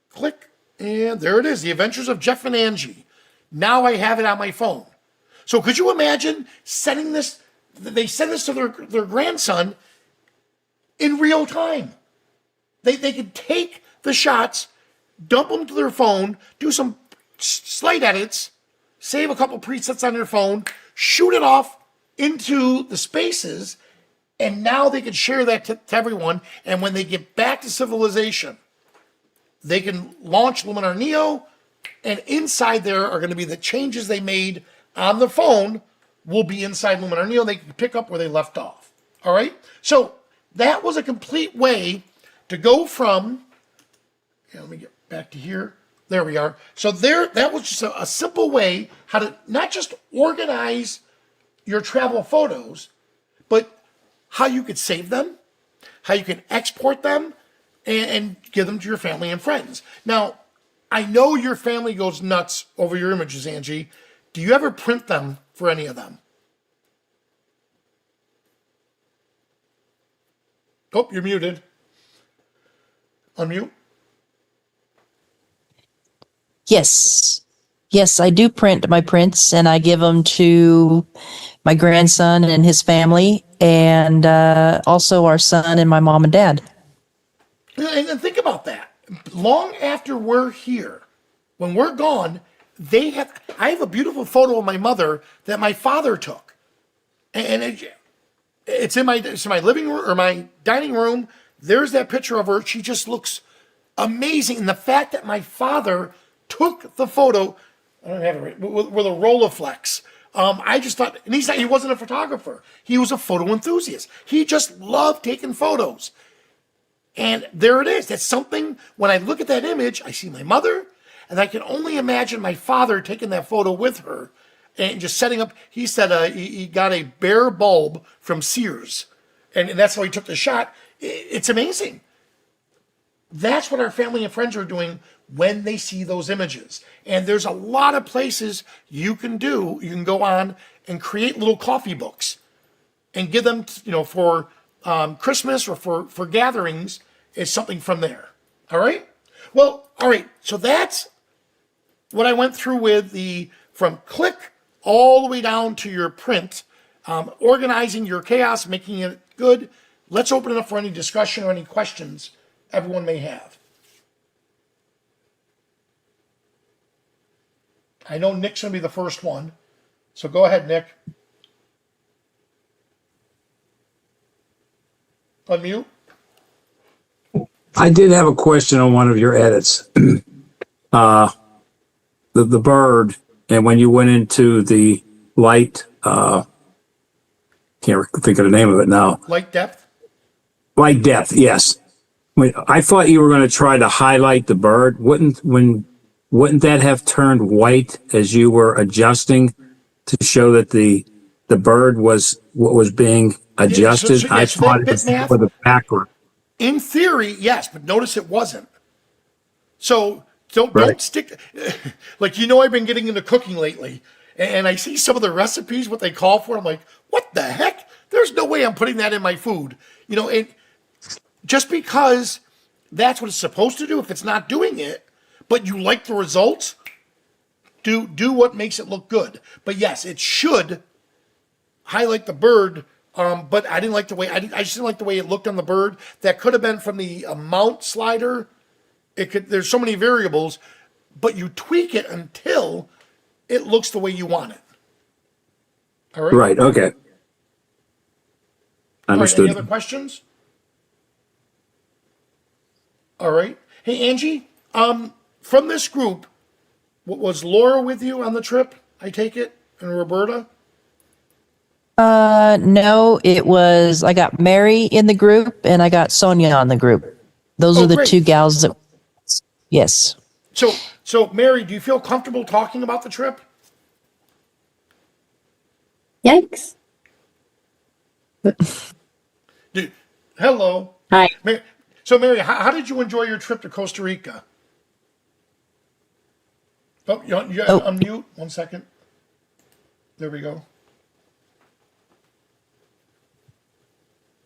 Click, and there it is, The Adventures of Jeff and Angie. Now I have it on my phone. So could you imagine sending this, they send this to their grandson in real time. They could take the shots, dump them to their phone, do some slight edits, save a couple presets on their phone, shoot it off into the spaces, and now they can share that to everyone. And when they get back to civilization, they can launch Luminar Neo, and inside there are going to be the changes they made on the phone will be inside Luminar Neo. They can pick up where they left off. All right? So that was a complete way to go from, let me get back to here. There we are. So that was just a simple way how to not just organize your travel photos, but how you could save them, how you can export them, and give them to your family and friends. Now, I know your family goes nuts over your images, Angie. Do you ever print them for any of them? Oh, you're muted. Unmute. Yes. Yes, I do print my prints and I give them to my grandson and his family and also our son and my mom and dad. And think about that. Long after we're here, when we're gone, I have a beautiful photo of my mother that my father took. And It's in my living room or my dining room. There's that picture of her. She just looks amazing. And the fact that my father took the photo, I don't have it right, with a Rolleiflex. I just thought, and he wasn't a photographer. He was a photo enthusiast. He just loved taking photos. And there it is. That's something, when I look at that image, I see my mother, and I can only imagine my father taking that photo with her and just setting up. He said he got a bare bulb from Sears, and that's how he took the shot. It's amazing. That's what our family and friends are doing when they see those images. And there's a lot of places you can do. You can go on and create little coffee books and give them, for Christmas or for gatherings. Is something from there. All right. Well, all right. So that's what I went through with from click all the way down to your print, organizing your chaos, making it good. Let's open it up for any discussion or any questions everyone may have. I know Nick's going to be the first one. So go ahead, Nick. Unmute. I did have a question on one of your edits. The bird, and when you went into the light, can't think of the name of it now. Light depth. Light depth, yes. I thought you were going to try to highlight the bird. Wouldn't that have turned white as you were adjusting to show that the bird was what was being adjusted? I thought it was for the background. In theory, yes, but notice it wasn't. So don't stick. Like, I've been getting into cooking lately, and I see some of the recipes, what they call for. I'm like, what the heck? There's no way I'm putting that in my food. And just because that's what it's supposed to do, if it's not doing it, but you like the results, do what makes it look good. But yes, it should highlight the bird. But I didn't like the way I just didn't like the way it looked on the bird. That could have been from the mount slider. There's so many variables, but you tweak it until it looks the way you want it. All right. Right. Okay. Understood. All right, any other questions? All right. Hey, Angie. From this group, was Laura with you on the trip? I take it, and Roberta. No, I got Mary in the group and I got Sonia on the group. Those are the great. two gals that, yes. So Mary, do you feel comfortable talking about the trip? Yikes. Hello. Hi. So Mary, how did you enjoy your trip to Costa Rica? Oh, you unmute 1 second. There we go.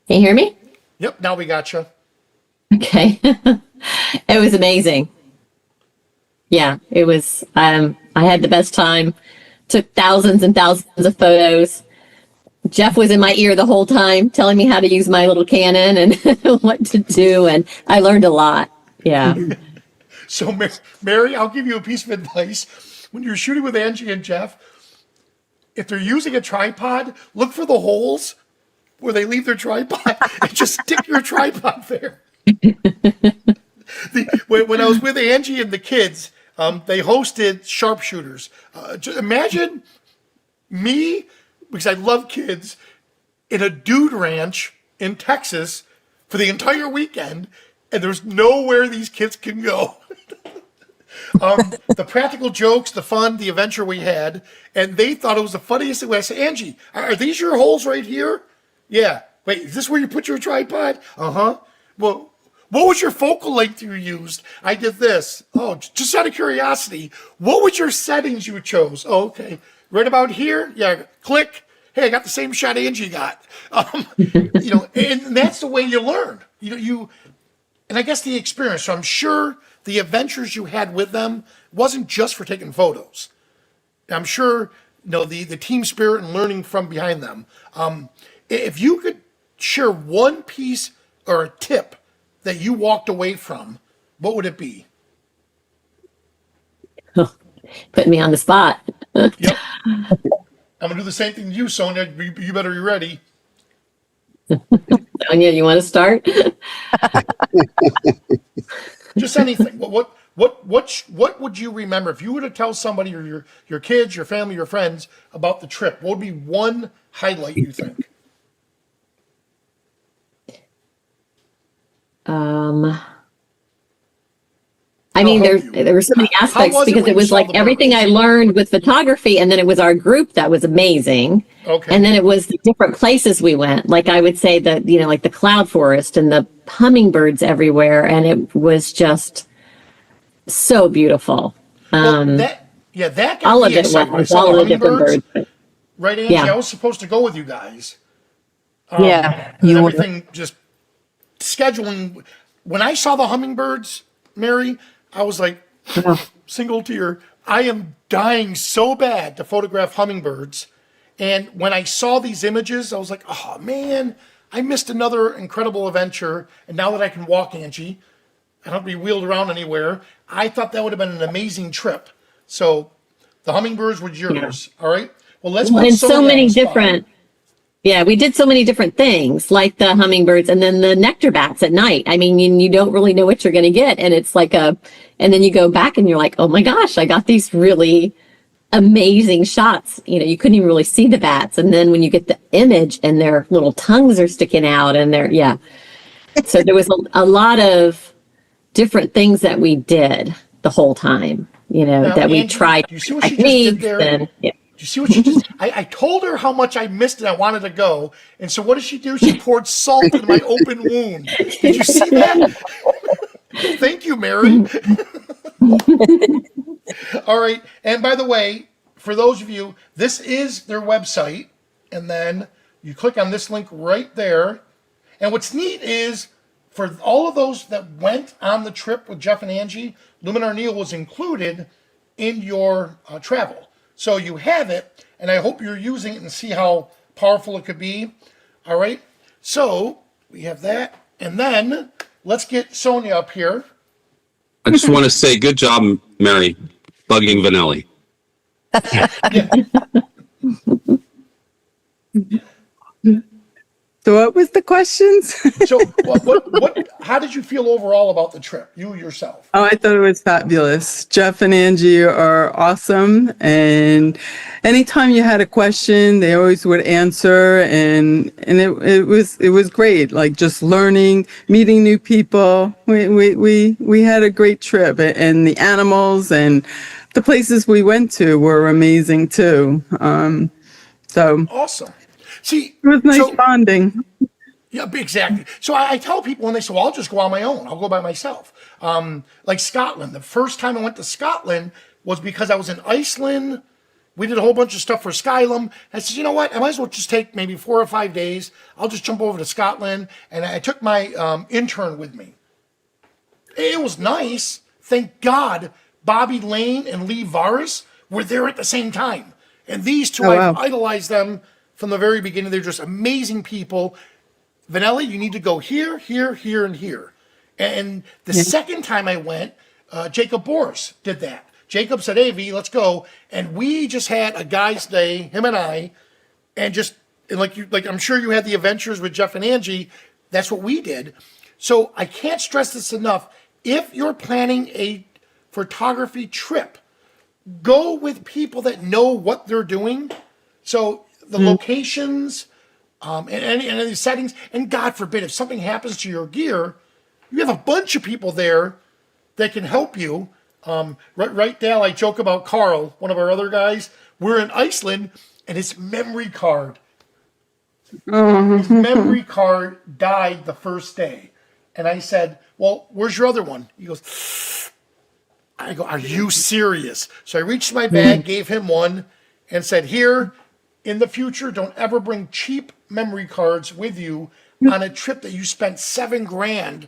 Can you hear me? Yep, now we got you. Okay. It was amazing. Yeah, it was. I had the best time. Took thousands and thousands of photos. Jeff was in my ear the whole time, telling me how to use my little Canon and what to do, and I learned a lot. Yeah. So Mary, I'll give you a piece of advice. When you're shooting with Angie and Jeff, if they're using a tripod, look for the holes where they leave their tripod and just stick your tripod there. When I was with Angie and the kids, they hosted sharpshooters. Just imagine me, because I love kids, in a dude ranch in Texas for the entire weekend, and there's nowhere these kids can go. The practical jokes, the fun, the adventure we had, and they thought it was the funniest thing. I said, Angie, are these your holes right here? Yeah. Wait, is this where you put your tripod? Uh-huh. Well, what was your focal length you used? I did this. Oh, just out of curiosity, what was your settings you chose? Oh, okay. Right about here? Yeah, click. Hey, I got the same shot Angie got. And that's the way you learn. And I guess the experience. So I'm sure the adventures you had with them wasn't just for taking photos. I'm sure, the team spirit and learning from behind them. If you could share one piece or a tip that you walked away from, what would it be? Putting me on the spot. Yep. I'm going to do the same thing to you, Sonia. You better be ready. Sonia, you want to start? Just anything. What would you remember if you were to tell somebody, or your kids, your family, your friends about the trip? What would be one highlight you think? I mean, help you. there were so many How aspects was it because when it you was saw like the everything birds? I learned with photography, and then it was our group that was amazing. Okay. And then it was the different places we went. Like I would say that, like the cloud forest and the hummingbirds everywhere. And it was just so beautiful. Well, that got All of me it excited. When I was, saw all the of the different hummingbirds, birds. right, Angie? Yeah. I was supposed to go with you guys. Yeah, And you were. everything just scheduling. When I saw the hummingbirds, Mary, I was like, single tear. I am dying so bad to photograph hummingbirds. And when I saw these images, I was like, oh man, I missed another incredible adventure. And now that I can walk, Angie, I don't have to be wheeled around anywhere. I thought that would have been an amazing trip. So the hummingbirds were yours. All right. Well, let's put And so Sonia on many the spot. different, yeah, we did so many different things like the hummingbirds and then the nectar bats at night. I mean, you don't really know what you're going to get. And it's like and then you go back and you're like, oh my gosh, I got these really amazing shots. You couldn't even really see the bats. And then when you get the image and their little tongues are sticking out and yeah. So there was a lot of different things that we did the whole time, Now, that we Angie, tried do you see what she just did techniques there? and yeah. Do you see what she just? I told her how much I missed it. I wanted to go, and so what did she do? She poured salt in my open wound. Did you see that? Thank you, Mary. All right. And by the way, for those of you, this is their website, and then you click on this link right there. And what's neat is for all of those that went on the trip with Jeff and Angie, Luminar Neo was included in your travel. So you have it, and I hope you're using it and see how powerful it could be. All right. So we have that. And then let's get Sonia up here. I just want to say, good job, Mary, bugging Vanelli. So what was the questions? So how did you feel overall about the trip, you yourself? Oh, I thought it was fabulous. Jeff and Angie are awesome. And anytime you had a question, they always would answer. And it was great. Like just learning, meeting new people. We had a great trip, and the animals and the places we went to were amazing too. So Awesome. See, it was nice bonding. Yeah, exactly. So I tell people when they say, well, I'll just go on my own. I'll go by myself. Like Scotland. The first time I went to Scotland was because I was in Iceland. We did a whole bunch of stuff for Skylum. I said, you know what? I might as well just take maybe 4 or 5 days. I'll just jump over to Scotland. And I took my intern with me. It was nice. Thank God Bobby Lane and Lee Varus were there at the same time. And these two, I've idolized them from the very beginning. They're just amazing people. Vanelli, you need to go here, here, here, and here. And the second time I went, Jacob Boris did that. Jacob said, hey, V, let's go. And we just had a guy's day, him and I, and like I'm sure you had the adventures with Jeff and Angie. That's what we did. So I can't stress this enough. If you're planning a photography trip, go with people that know what they're doing. So the locations, and the settings, and God forbid, if something happens to your gear, you have a bunch of people there that can help you. Right now, I joke about Carl, one of our other guys. We're in Iceland, and his memory card died the first day. And I said, well, where's your other one? He goes, I go, are you serious? So I reached my bag, gave him one, and said, here, in the future, don't ever bring cheap memory cards with you on a trip that you spent $7,000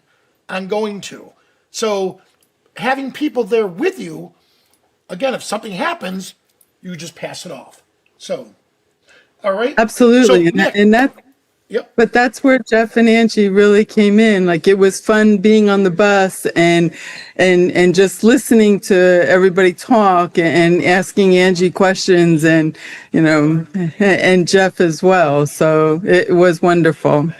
on going to. So having people there with you, again, if something happens, you just pass it off. So, all right. Absolutely. So, Nick, and that, yep. but that's where Jeff and Angie really came in. Like it was fun being on the bus and just listening to everybody talk and asking Angie questions and Jeff as well. So it was wonderful.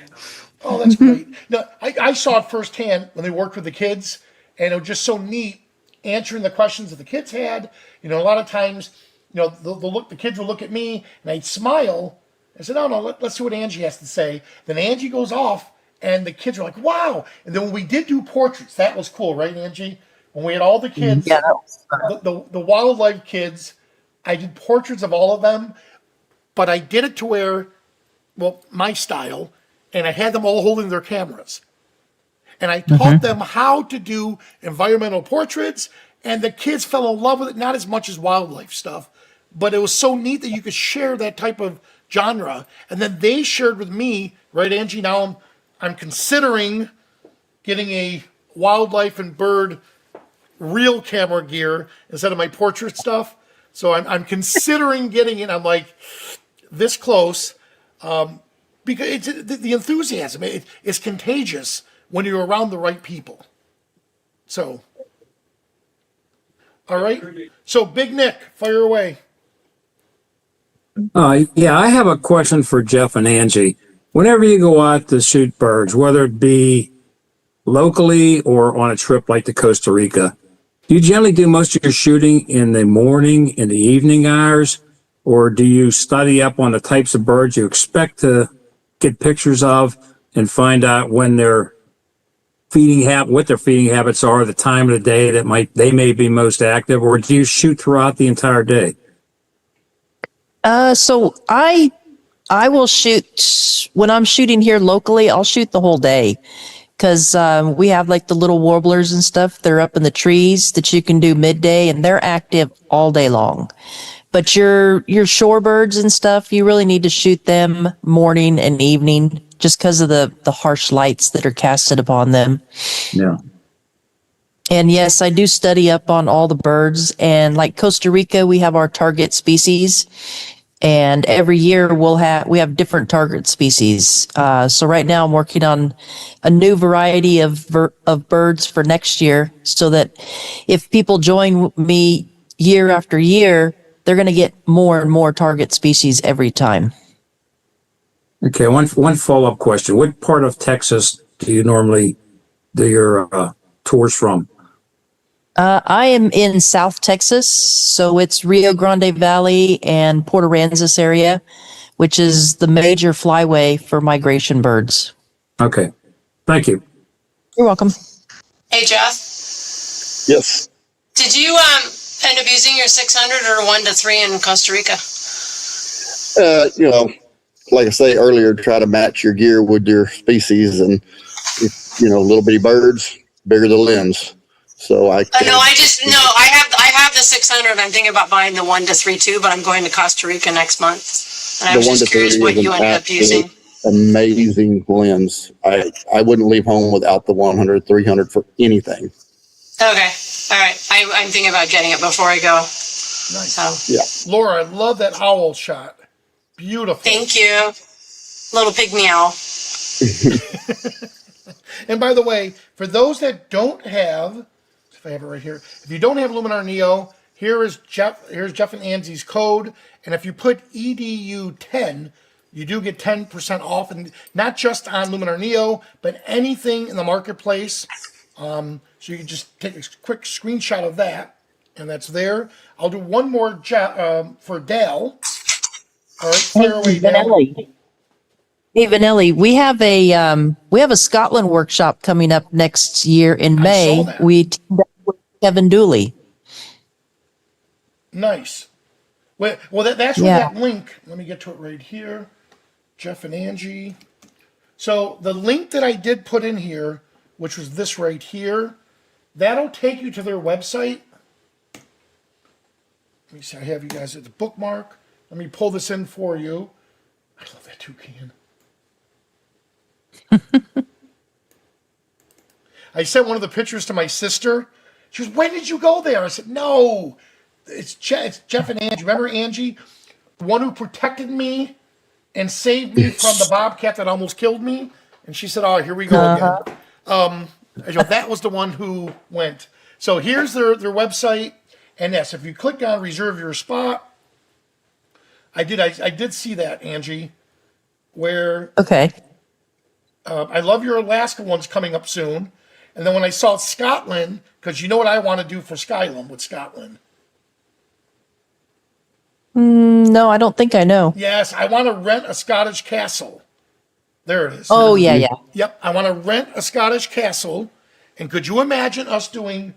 Oh, that's great. No, I saw it firsthand when they worked with the kids, and it was just so neat answering the questions that the kids had. You know, a lot of times, you know, the kids would look at me and I'd smile. I said, "Oh no, let's see what Angie has to say." Then Angie goes off, and the kids are like, "Wow!" And then when we did do portraits, that was cool, right, Angie? When we had all the kids, Yeah, that was fun. the wildlife kids, I did portraits of all of them, but I did it to where, well, my style, and I had them all holding their cameras. And I taught them how to do environmental portraits, and the kids fell in love with it, not as much as wildlife stuff, but it was so neat that you could share that type of genre. And then they shared with me, right, Angie? Now I'm considering getting a wildlife and bird real camera gear instead of my portrait stuff. So I'm considering getting it. I'm like this close because it's the enthusiasm. It's contagious when you're around the right people. So, all right. So, Big Nick, fire away. Yeah, I have a question for Jeff and Angie. Whenever you go out to shoot birds, whether it be locally or on a trip like to Costa Rica, do you generally do most of your shooting in the morning, in the evening hours, or do you study up on the types of birds you expect to get pictures of and find out when their what their feeding habits are, the time of the day that they may be most active, or do you shoot throughout the entire day? So I will shoot when I'm shooting here locally. I'll shoot the whole day because we have like the little warblers and stuff. They're up in the trees that you can do midday, and they're active all day long. But your shorebirds and stuff, you really need to shoot them morning and evening, just because of the harsh lights that are casted upon them. Yeah. And yes, I do study up on all the birds. And like Costa Rica, we have our target species. And every year we have different target species. So right now I'm working on a new variety of birds for next year, so that if people join me year after year, they're going to get more and more target species every time. Okay, one follow-up question. What part of Texas do you normally do your tours from? I am in South Texas, so it's Rio Grande Valley and Port Aransas area, which is the major flyway for migration birds. Okay, thank you. You're welcome. Hey, Jeff, Yes. did you end up using your 600 or 1 to 3 in Costa Rica? You know, like I say earlier, try to match your gear with your species, and if, you know, little bitty birds, bigger the lens. So I have the 600. I'm thinking about buying the 1 to 3 too, but I'm going to Costa Rica next month, and I was the 1 to just curious 30 what is you an ended up using. absolute amazing lens. I wouldn't leave home without the 100, 300 for anything. Okay, all right. I'm thinking about getting it before I go. Nice. So Yeah. Laura, I love that owl shot. Beautiful. thank you, little pig meow. And by the way, for those that don't have, if I have it right here, if you don't have Luminar Neo, here's Jeff and Angie's code, and if you put EDU10, you do get 10% off, and not just on Luminar Neo, but anything in the marketplace. So you can just take a quick screenshot of that, and that's there. I'll do one more for Dale. All right, fire away, Dale. Hey, Vanelli, we have a Scotland workshop coming up next year in May. saw that. We teamed up with Kevin Dooley. Nice. Well, that's where that link. Let me get to it right here. Jeff and Angie. So the link that I did put in here, which was this right here, that'll take you to their website. Let me see. I have you guys at the bookmark. Let me pull this in for you. I love that toucan. I sent one of the pictures to my sister. She goes, "When did you go there?" I said, "No, it's Jeff and Angie. Remember Angie, the one who protected me and saved me from the bobcat that almost killed me?" And she said, "Oh, here we go again." I go, that was the one who went. So here's their website, and yes, if you click on reserve your spot, I did see that, Angie, where Okay. I love your Alaska ones coming up soon. And then when I saw Scotland, because you know what I want to do for Skylum with Scotland. No, I don't think I know. Yes, I want to rent a Scottish castle. There it is. Oh, yeah, yeah. Yep, I want to rent a Scottish castle. And could you imagine us doing,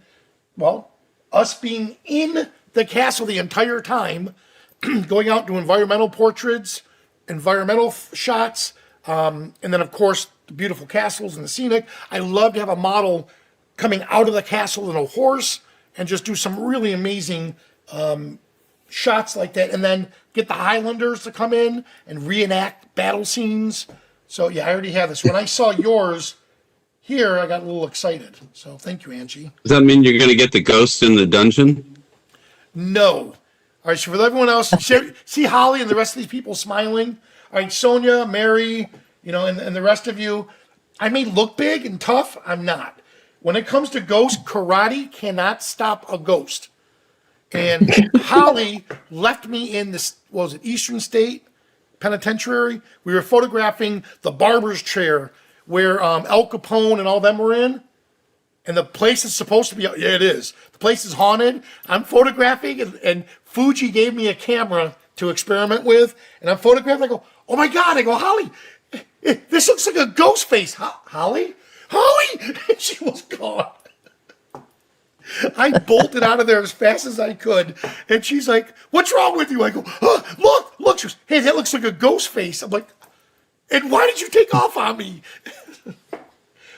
well, us being in the castle the entire time, going out to environmental portraits, environmental shots, and then, of course, the beautiful castles and the scenic. I love to have a model coming out of the castle in a horse and just do some really amazing shots like that. And then get the Highlanders to come in and reenact battle scenes. So, yeah, I already have this. When I saw yours here, I got a little excited. So, thank you, Angie. Does that mean you're going to get the ghost in the dungeon? No. All right, so for everyone else, see Holly and the rest of these people smiling? All right, Sonia, Mary, and the rest of you, I may look big and tough. I'm not. When it comes to ghost, karate cannot stop a ghost. And Holly left me in this, what was it, Eastern State Penitentiary. We were photographing the barber's chair where Al Capone and all them were in. And the place is supposed to be, yeah, it is. The place is haunted. I'm photographing, and Fuji gave me a camera to experiment with. And I'm photographing. I go, oh my God. I go, Holly, this looks like a ghost face. Holly? Holly? And she was gone. I bolted out of there as fast as I could. And she's like, what's wrong with you? I go, oh, look. She goes, hey, that looks like a ghost face. I'm like, and why did you take off on me?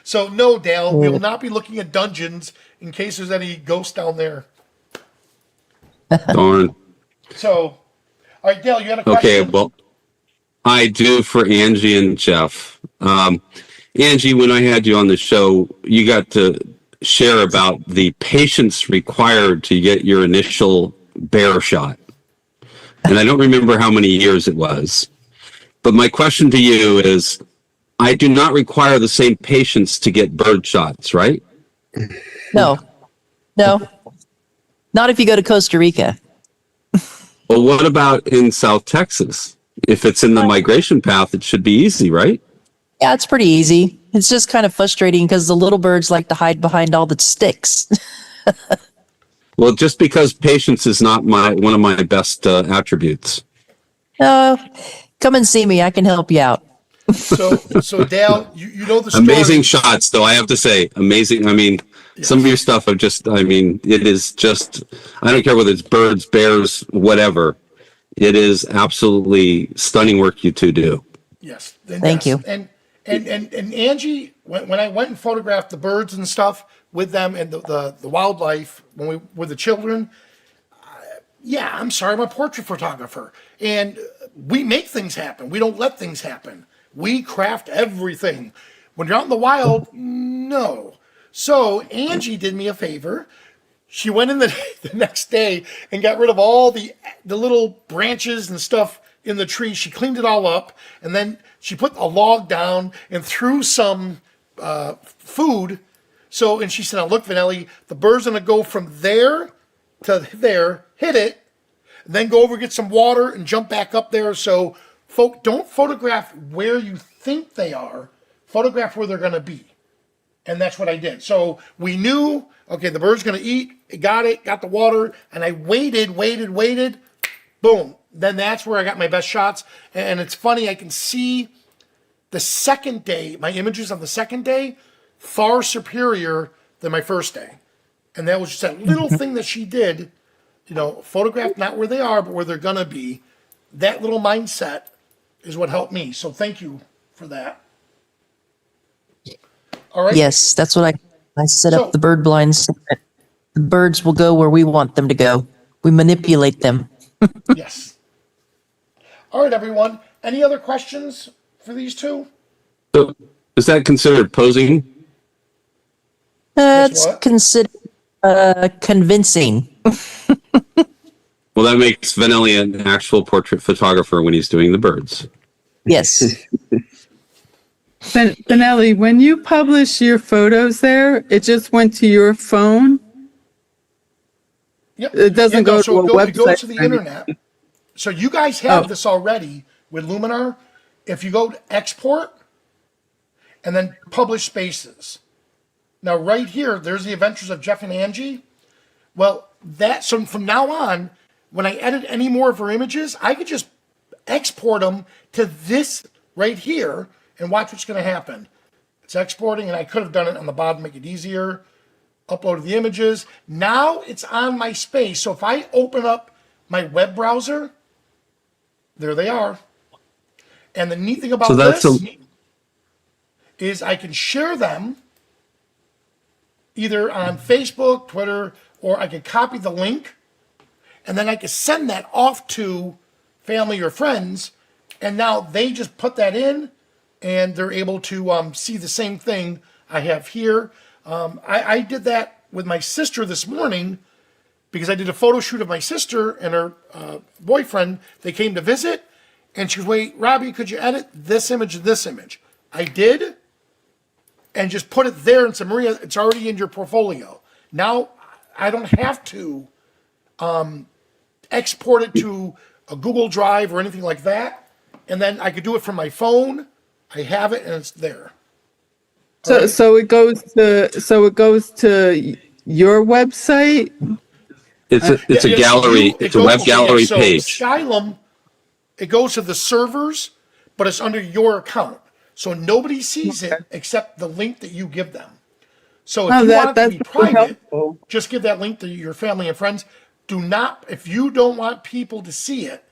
So, no, Dale, we will not be looking at dungeons in case there's any ghosts down there. Darn. So, all right, Dale, you had a question? Okay, well, I do for Angie and Jeff. Angie, when I had you on the show, you got to share about the patience required to get your initial bear shot. And I don't remember how many years it was. But my question to you is, I do not require the same patience to get bird shots, right? No. Not if you go to Costa Rica. Well, what about in South Texas? If it's in the migration path, it should be easy, right? Yeah, it's pretty easy. It's just kind of frustrating because the little birds like to hide behind all the sticks. Well, just because patience is not one of my best attributes. Come and see me. I can help you out. So Dale, you know the story. Amazing shots, though, I have to say. Amazing. I mean, some of your stuff it is just, I don't care whether it's birds, bears, whatever. It is absolutely stunning work you two do. Yes. Thank you. And Angie, when I went and photographed the birds and stuff with them and the wildlife with the children, I'm sorry, I'm a portrait photographer. And we make things happen. We don't let things happen. We craft everything. When you're out in the wild, no. So Angie did me a favor. She went in the next day and got rid of all the little branches and stuff in the tree. She cleaned it all up, and then she put a log down and threw some food. And she said, now look, Vanelli, the bird's going to go from there to there, hit it, then go over, get some water, and jump back up there. So don't photograph where you think they are. Photograph where they're going to be. And that's what I did. So we knew, okay, the bird's going to eat. It, got the water, and I waited. Boom. Then that's where I got my best shots. And it's funny, I can see the second day, my images on the second day, far superior than my first day. And that was just that little thing that she did, photograph not where they are, but where they're going to be. That little mindset is what helped me. So thank you for that. All right. Yes, that's what I set up the bird blinds. The birds will go where we want them to go. We manipulate them. Yes. All right, everyone. Any other questions for these two? So, is that considered posing? It's what? considered convincing. Well, that makes Vanelli an actual portrait photographer when he's doing the birds. Yes. Benelli, when you publish your photos there, it just went to your phone? Yep. It doesn't go to a website. It goes to the internet. So you guys have this already with Luminar. If you go to export, and then publish spaces. Now, right here, there's the Adventures of Jeff and Angie. Well, so from now on, when I edit any more of her images, I could just export them to this right here and watch what's going to happen. It's exporting, and I could have done it on the bottom, make it easier. Uploaded the images. Now it's on my space. So if I open up my web browser, there they are. And the neat thing about this is I can share them either on Facebook, Twitter, or I could copy the link, and then I could send that off to family or friends, and now they just put that in, and they're able to see the same thing I have here. I did that with my sister this morning because I did a photo shoot of my sister and her boyfriend. They came to visit, and she goes, wait, Robbie, could you edit this image and this image? I did, and just put it there and said, Maria, it's already in your portfolio. Now I don't have to export it to a Google Drive or anything like that. And then I could do it from my phone. I have it and it's there. So it goes to your website. It's a gallery. It's a web gallery page. Skylum, it goes to the servers, but it's under your account. So nobody sees it except the link that you give them. So if you want it to be private, just give that link to your family and friends. Do not, if you don't want people to see it,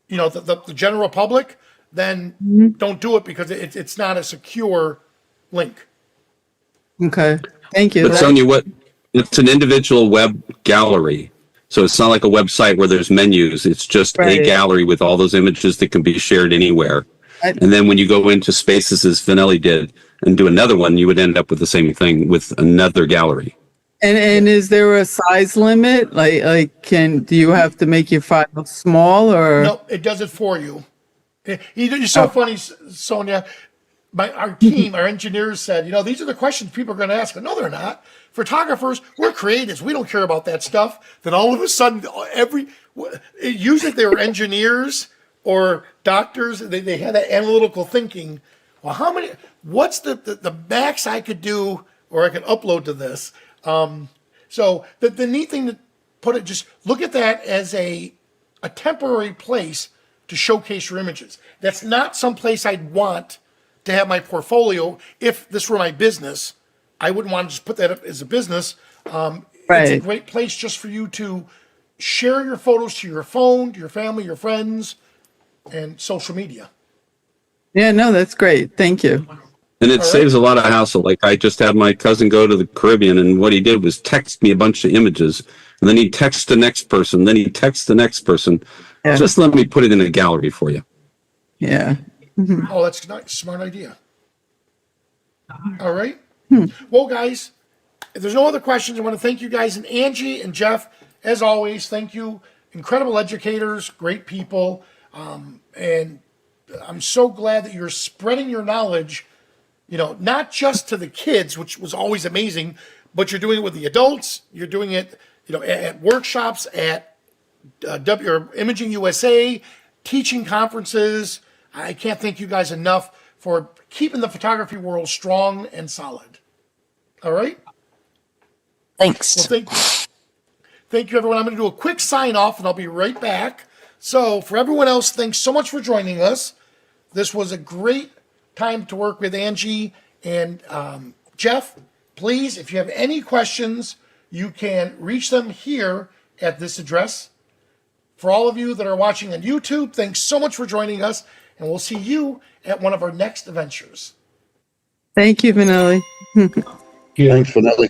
you know, the general public, then don't do it because it's not a secure link. Okay, thank you. But Sonia, it's an individual web gallery. So it's not like a website where there's menus. It's just a gallery with all those images that can be shared anywhere. And then when you go into Spaces, as Vanelli did, and do another one, you would end up with the same thing with another gallery. And is there a size limit? Do you have to make your file small or? No, it does it for you. You're so funny, Sonia. Our team, our engineers said, these are the questions people are going to ask. No, they're not. Photographers, we're creatives. We don't care about that stuff. Then all of a sudden, usually they were engineers or doctors. They had that analytical thinking. Well, what's the max I could do or I could upload to this? So the neat thing to put it, just look at that as a temporary place to showcase your images. That's not some place I'd want to have my portfolio. If this were my business, I wouldn't want to just put that up as a business. It's a great place just for you to share your photos to your phone, to your family, your friends, and social media. Yeah, no, that's great. Thank you. And it saves a lot of hassle. Like I just had my cousin go to the Caribbean, and what he did was text me a bunch of images, and then he texts the next person, then he texts the next person. Yeah. Just let me put it in a gallery for you. Yeah. Mm-hmm. Oh, that's nice. Smart idea. All right. Well, guys, if there's no other questions, I want to thank you guys. And Angie and Jeff, as always, thank you. Incredible educators, great people. And I'm so glad that you're spreading your knowledge, not just to the kids, which was always amazing, but you're doing it with the adults. You're doing it, at workshops, at Imaging USA, teaching conferences. I can't thank you guys enough for keeping the photography world strong and solid. All right? Thanks. Well, thank you. Thank you, everyone. I'm going to do a quick sign off, and I'll be right back. So for everyone else, thanks so much for joining us. This was a great time to work with Angie and Jeff. Please, if you have any questions, you can reach them here at this address. For all of you that are watching on YouTube, thanks so much for joining us, and we'll see you at one of our next adventures. Thank you, Vanelli. Thanks, Vanelli.